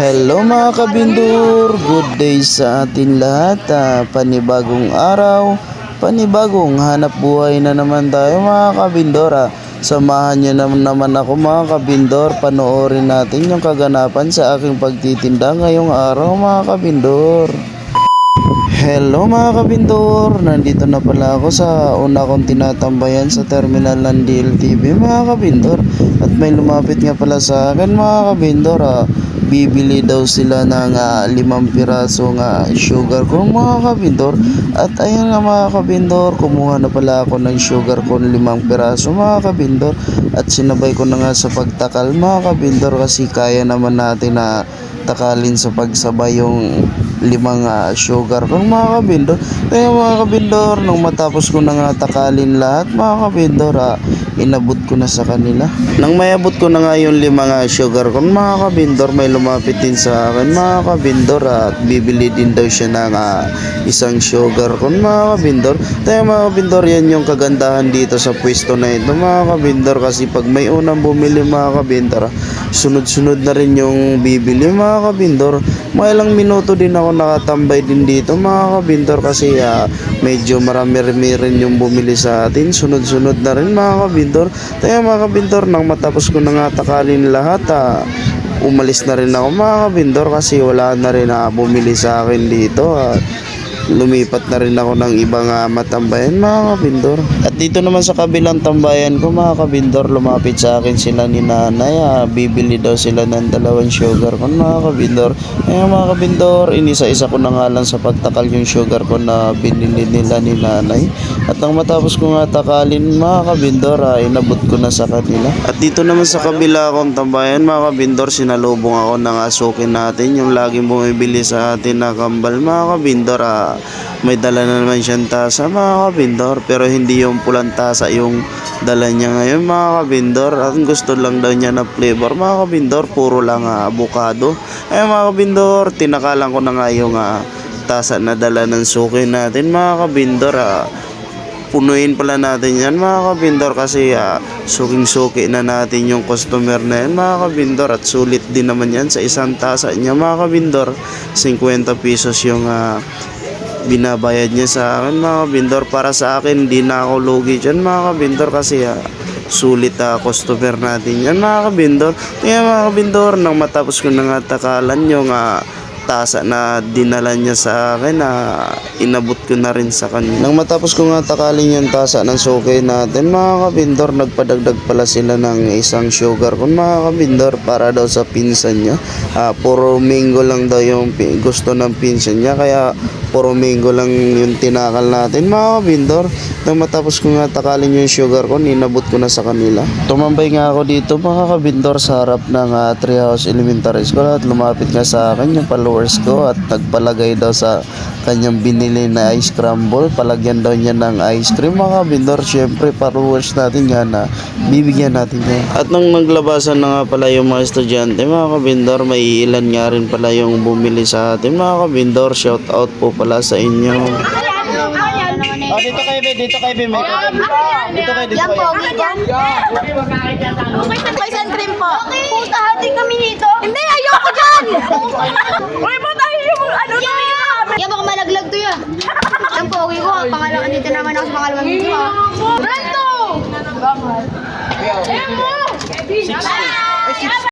Hello mga kabindur, good day sa atin lahat. Panibagong araw, panibagong hanap buhay na naman tayo mga kabindor. Samahan niyo naman ako mga kabindor, panoorin natin yung kaganapan sa aking pagtitinda ngayong araw mga kabindor. Hello mga kabindor, nandito na pala ako sa una kong tinatambayan sa terminal ng DLTV mga kabindor. At may lumapit nga pala sa akin mga kabindor, bibili daw sila ng 5 piraso nga sugar corn mga kabindor. At ayun nga mga kabindor, kumuha na pala ako ng sugar corn 5 piraso mga kabindor. At sinabay ko na nga sa pagtakal mga kabindor, kasi kaya naman natin na takalin sa pagsabay yung 5 sugar corn mga kabindor. Kaya mga kabindor, nung matapos ko na nga takalin lahat mga kabindor, inabot ko na sa kanila. Nang mayabot ko na nga yung 5 sugar corn mga kabindor, may lumapit din sa akin mga kabindor at bibili din daw siya ng 1 sugar corn mga kabindor. Kaya mga kabindor, yan yung kagandahan dito sa pwesto na ito mga kabindor, kasi pag may unang bumili mga kabindor, sunod-sunod na rin yung bibili mga kabindor. Mga ilang minuto din ako nakatambay din dito mga kabindor, kasi medyo marami rin yung bumili sa atin. Sunod-sunod na rin mga kabindor. Kaya mga kabindor, nang matapos ko na nga takalin lahat, umalis na rin ako mga kabindor, kasi wala na rin bumili sa akin dito. Lumipat na rin ako ng ibang matambayan mga kabindor. At dito naman sa kabilang tambayan ko mga kabindor, lumapit sa akin sila ni nanay. Bibili daw sila ng 2 sugar corn mga kabindor. Mga kabindor, inisa-isa ko na nga lang sa pagtakal yung sugar corn na binili nila ni nanay. At nang matapos ko nga takalin mga kabindor, inabot ko na sa kanila. At dito naman sa kabila akong tambayan mga kabindor, sinalubong ako ng asukin natin, yung laging bumibili sa atin na kambal mga kabindor. May dala na naman siyang tasa mga kabindor, pero hindi yung pulang tasa yung dala niya ngayon mga kabindor. At gusto lang daw niya na flavor mga kabindor, puro lang avocado. Mga kabindor, tinakalan ko na nga yung tasa na dala ng suki natin mga kabindor. Punuin pala natin yan mga kabindor, kasi suking-suki na natin yung customer na yan mga kabindor. At sulit din naman yan sa isang tasa niya mga kabindor. 50 pesos yung binabayad niya sa akin mga kabindor. Para sa akin, hindi na ako lugi dyan mga kabindor, kasi sulit customer natin yan mga kabindor. Kaya mga kabindor, nang matapos ko na nga takalan yung tasa na dinala niya sa akin, inabot ko na rin sa kanya. Nang matapos ko nga takalin yung tasa ng suki natin mga kabindor, nagpadagdag pala sila ng 1 sugar corn mga kabindor, para daw sa pinsan niya. Puro mango lang daw yung gusto ng pinsan niya, kaya puro mango lang yung tinakal natin mga kabindor. Nang matapos ko nga takalin yung sugar corn, inabot ko na sa kanila. Tumambay nga ako dito mga kabindor sa harap ng Treehouse Elementary School, at lumapit nga sa akin yung followers ko at nagpalagay daw sa kanyang binili na ice crumble. Palagyan daw niya ng ice cream mga kabindor. Syempre followers natin yan, bibigyan natin yan. At nang naglabasan na nga pala yung mga estudyante mga kabindor, may ilan nga rin pala yung bumili sa atin mga kabindor. Shout out po pala sa inyo. Dito kayo be, dito kayo be. Dito kayo, dito kayo. May isang cream po. Puta, hati kami nito. Hindi, ayoko dyan! Uy, ba tayo yung ano na yun? Yan, baka malaglag to yan. Yan po, okay ko. Pangalaman dito naman ako sa pangalawang dito. Brando! Ayan mo!